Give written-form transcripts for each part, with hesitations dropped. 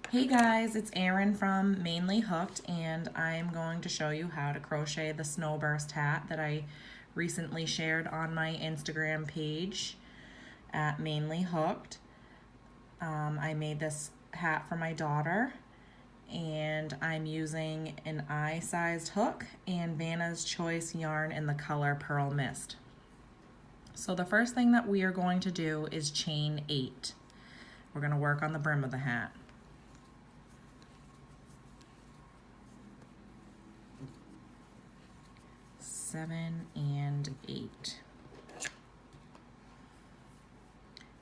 Hey guys, it's Erin from Mainly Hooked, and I'm going to show you how to crochet the Snowburst hat that I recently shared on my Instagram page at Mainly Hooked. I made this hat for my daughter, and I'm using an eye-sized hook and Vanna's Choice yarn in the color Pearl Mist. So the first thing that we are going to do is chain 8. We're going to work on the brim of the hat. 7 and 8.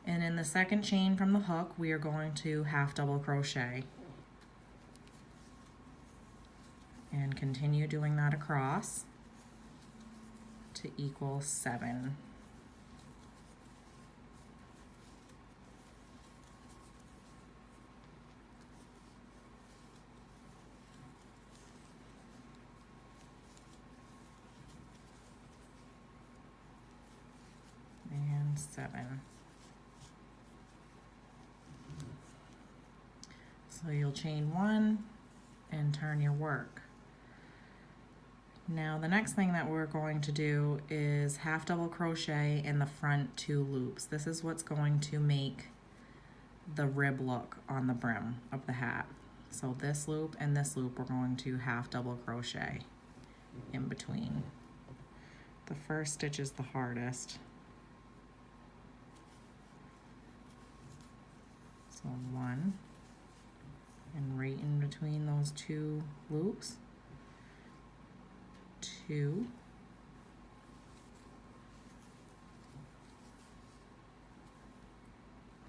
And in the second chain from the hook, we are going to half double crochet and continue doing that across to equal 7. And 7. So you'll chain 1 and turn your work. Now the next thing that we're going to do is half double crochet in the front 2 loops. This is what's going to make the rib look on the brim of the hat. So this loop and this loop we're going to half double crochet in between. The first stitch is the hardest. So 1, and right in between those 2 loops, 2,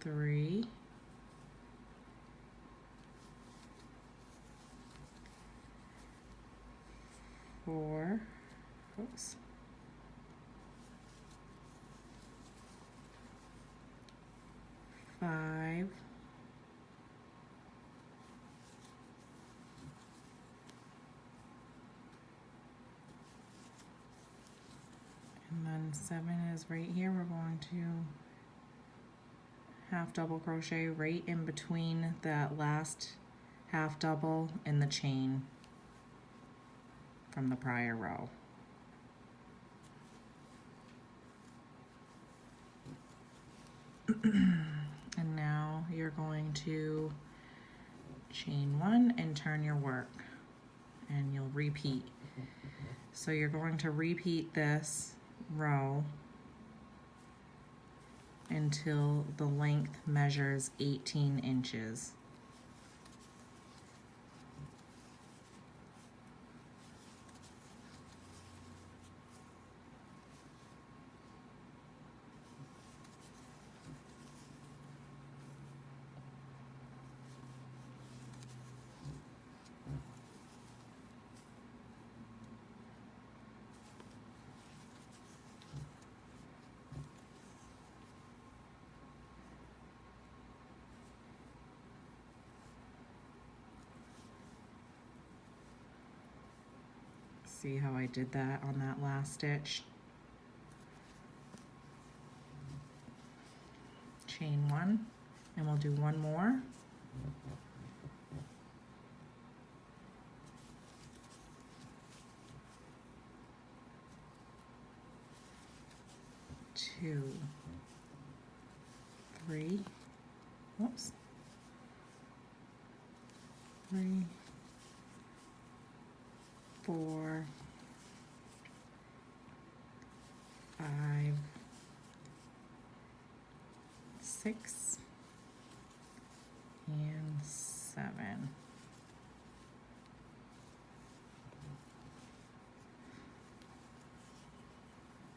3, 4, oops, 5, 7 is right here. We're going to half double crochet right in between that last half double in the chain from the prior row. And now you're going to chain 1 and turn your work, and you'll repeat. So you're going to repeat this row until the length measures 18 inches. See how I did that on that last stitch? Chain 1, and we'll do one more. Two, 3, whoops, 3, 4, 5, 6, and 7.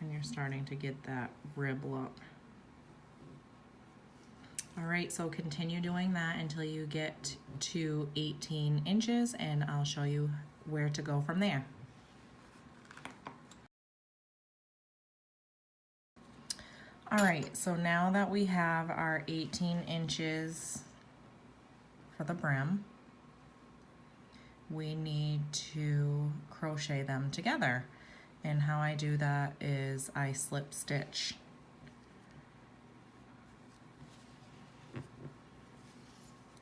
And you're starting to get that rib look. All right, so continue doing that until you get to 18 inches, and I'll show you where to go from there. All right, so now that we have our 18 inches for the brim, we need to crochet them together. And how I do that is I slip stitch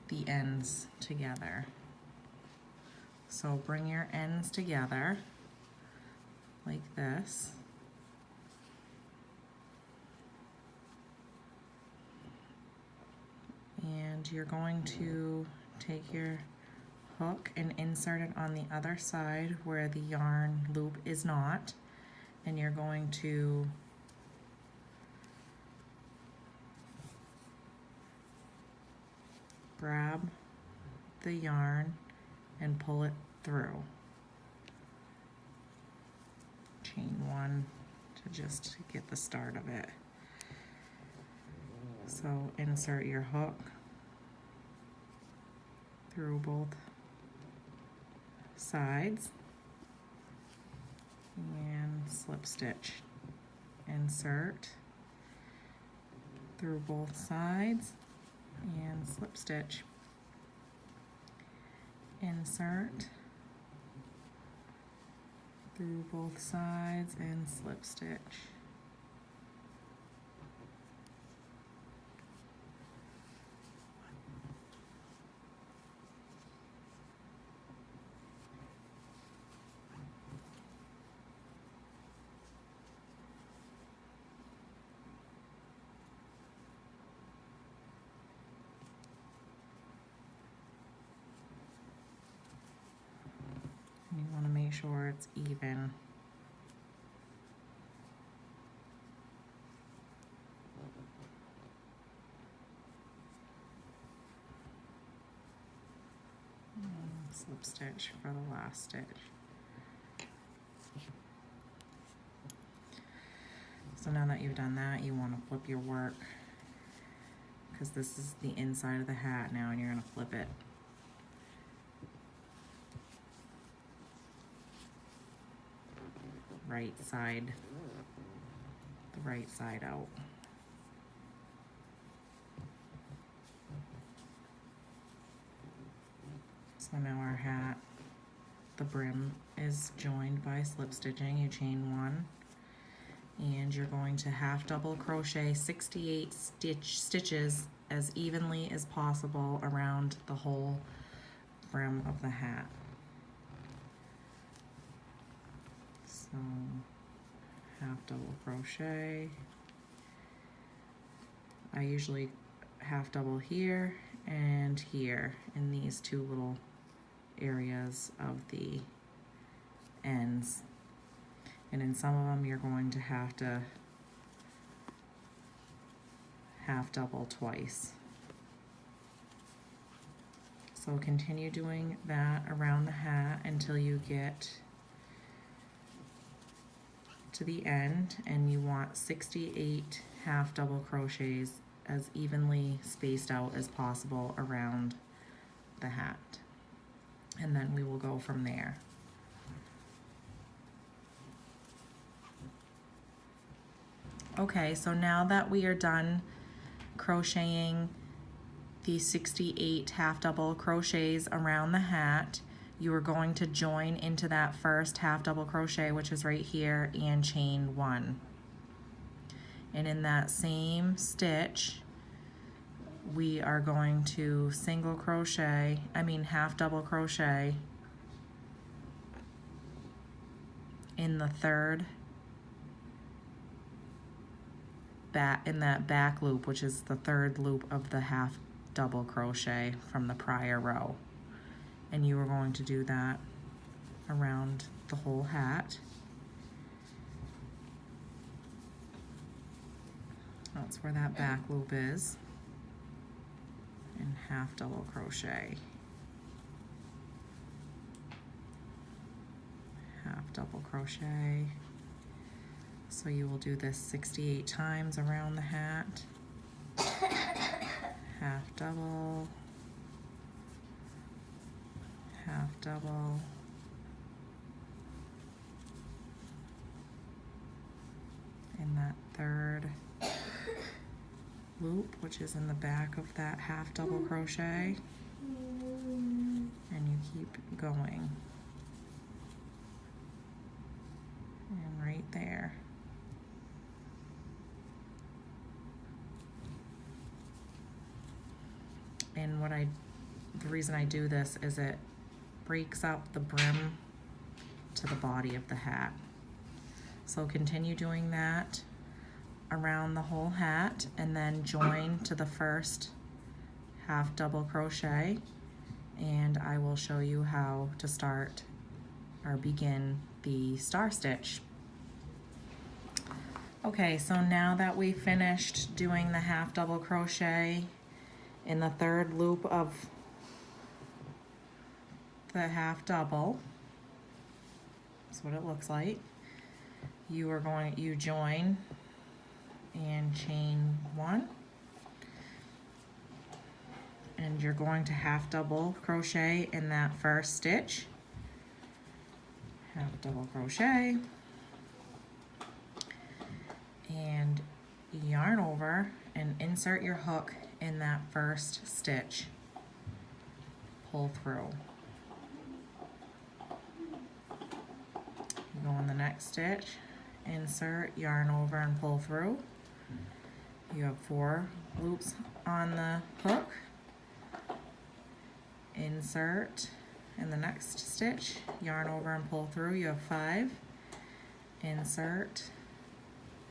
the the ends together. So bring your ends together like this. And you're going to take your hook and insert it on the other side where the yarn loop is not, and you're going to grab the yarn and pull it through. Chain one to just get the start of it. So insert your hook through both sides and slip stitch. Insert through both sides and slip stitch. Insert through both sides and slip stitch. You want to make sure it's even. Slip stitch for the last stitch. So now that you've done that, you want to flip your work, because this is the inside of the hat now, and you're going to flip it. Right side, the right side out. So now our hat, the brim is joined by slip stitching. You chain one, and you're going to half double crochet 68 stitches as evenly as possible around the whole brim of the hat. So half double crochet. I usually half double here and here in these two little areas of the ends, and in some of them you're going to have half double twice. So continue doing that around the hat until you get to the end, and you want 68 half double crochets as evenly spaced out as possible around the hat, and then we will go from there. Okay, so now that we are done crocheting the 68 half double crochets around the hat, you are going to join into that first half double crochet, which is right here, and chain one. And in that same stitch, we are going to half double crochet in the third in that back loop, which is the third loop of the half double crochet from the prior row. And you are going to do that around the whole hat. That's where that back loop is. And half double crochet. Half double crochet. So you will do this 68 times around the hat. Half double. Half double, in that third loop, which is in the back of that half double crochet, and you keep going, and right there. And what I the reason I do this is it breaks up the brim to the body of the hat. So continue doing that around the whole hat, and then join to the first half double crochet, and I will show you how to start or begin the star stitch. Okay, so now that we finished doing the half double crochet in the third loop of the half double, that's what it looks like. You join and chain 1, and you're going to half double crochet in that first stitch, half double crochet, and yarn over and insert your hook in that first stitch, pull through. You go in the next stitch, insert, yarn over and pull through. You have 4 loops on the hook, insert in the next stitch, yarn over and pull through. You have 5, insert,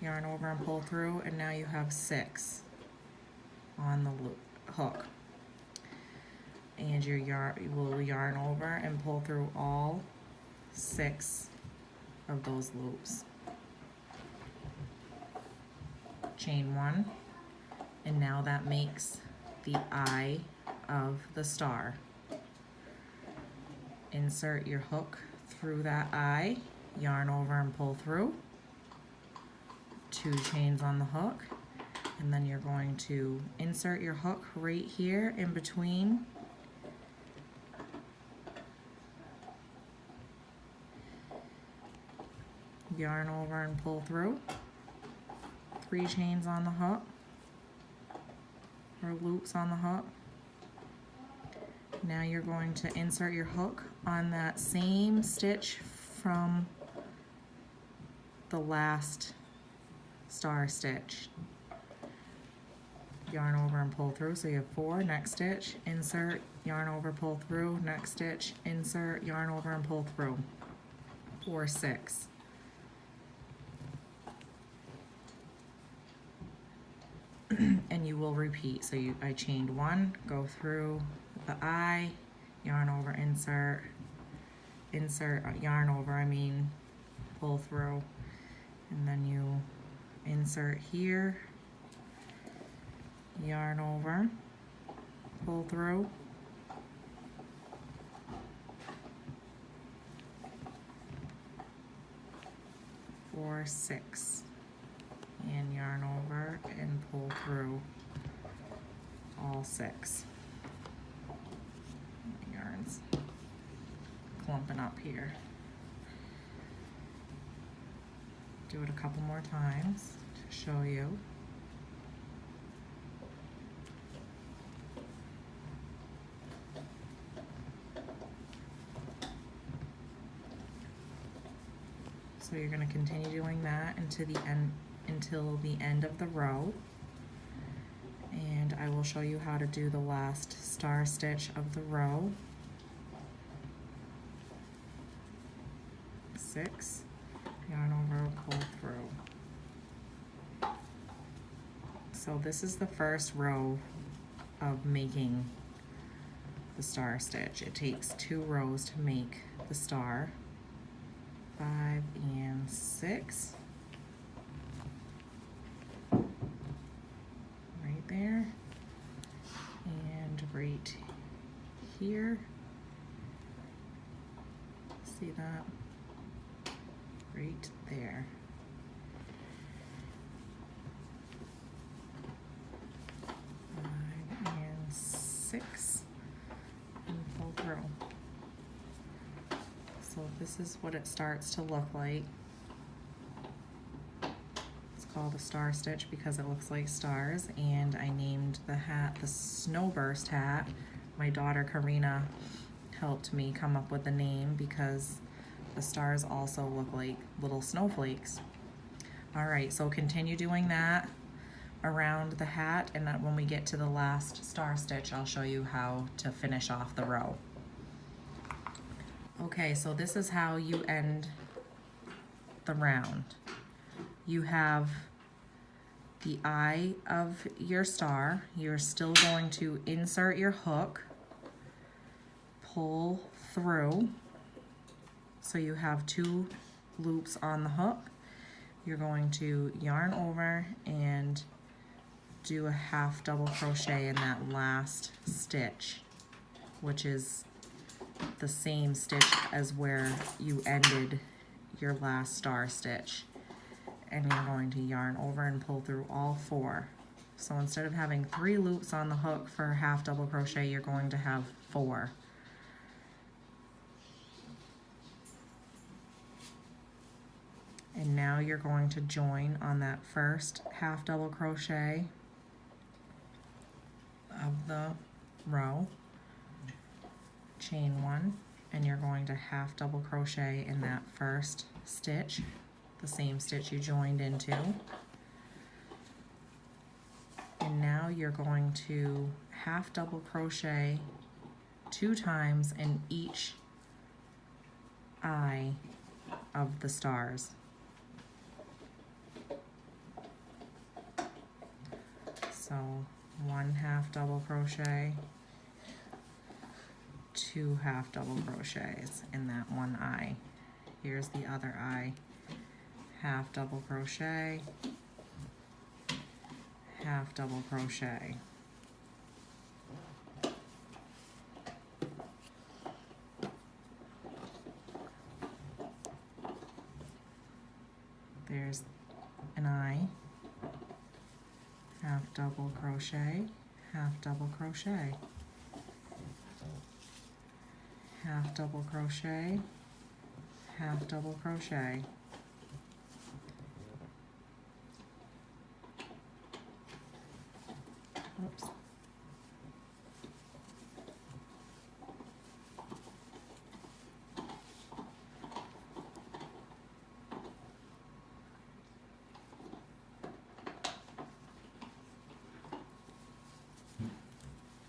yarn over and pull through, and now you have 6 on the hook. And you will yarn over and pull through all 6 of those loops. Chain 1, and now that makes the eye of the star. Insert your hook through that eye, yarn over and pull through, 2 chains on the hook, and then you're going to insert your hook right here in between yarn over and pull through, 3 chains on the hook or loops on the hook. Now you're going to insert your hook on that same stitch from the last star stitch. Yarn over and pull through, so you have 4, next stitch, insert, yarn over, pull through, next stitch, insert, yarn over and pull through, 4, 6. And you will repeat. So I chained 1, go through the eye, yarn over, insert, yarn over, pull through, and then you insert here, yarn over, pull through, four, 6, and yarn over and pull through all 6. Yarn's clumping up here. Do it a couple more times to show you. So you're going to continue doing that until the end of the row, and I will show you how to do the last star stitch of the row. 6, yarn over, pull through. So this is the first row of making the star stitch. It takes 2 rows to make the star. 5 and 6. Right there. And right here. See that? Right there. 5 and 6. And pull through. So this is what it starts to look like. It's called a star stitch because it looks like stars, and I named the hat the Snowburst hat. My daughter Karina helped me come up with the name because the stars also look like little snowflakes. All right, so continue doing that around the hat, and when we get to the last star stitch, I'll show you how to finish off the row. Okay, so this is how you end the round. You have the eye of your star. You're still going to insert your hook, pull through, so you have 2 loops on the hook. You're going to yarn over and do a half double crochet in that last stitch, which is the same stitch as where you ended your last star stitch. And you're going to yarn over and pull through all 4. So instead of having 3 loops on the hook for half double crochet, you're going to have 4. And now you're going to join on that first half double crochet of the row, chain 1, and you're going to half double crochet in that first stitch, the same stitch you joined into. And now you're going to half double crochet 2 times in each eye of the stars. So 1 half double crochet, 2 half double crochets in that one eye. Here's the other eye. Half double crochet, half double crochet. There's an eye. Half double crochet, half double crochet, half double crochet, half double crochet. Oops.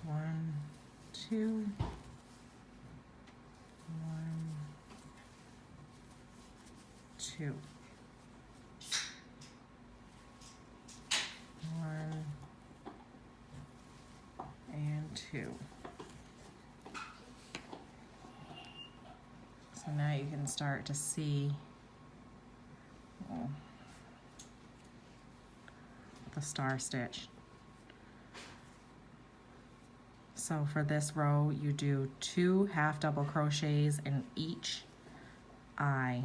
One, two, 1, 2, 1 and 2. So now you can start to see the star stitch. So for this row, you do 2 half double crochets in each eye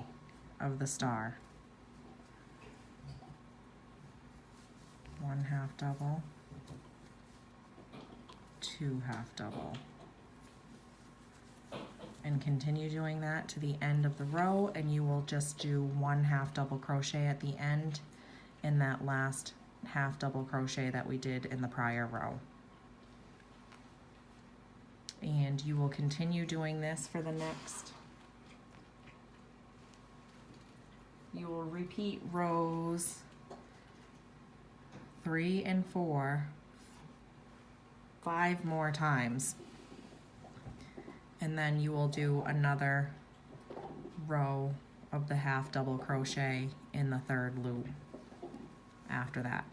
of the star. 1 half double, 2 half double. And continue doing that to the end of the row, and you will just do 1 half double crochet at the end in that last half double crochet that we did in the prior row. And you will continue doing this for the next. You will repeat rows 3 and 4 5 more times. And then you will do another row of the half double crochet in the 3rd loop after that.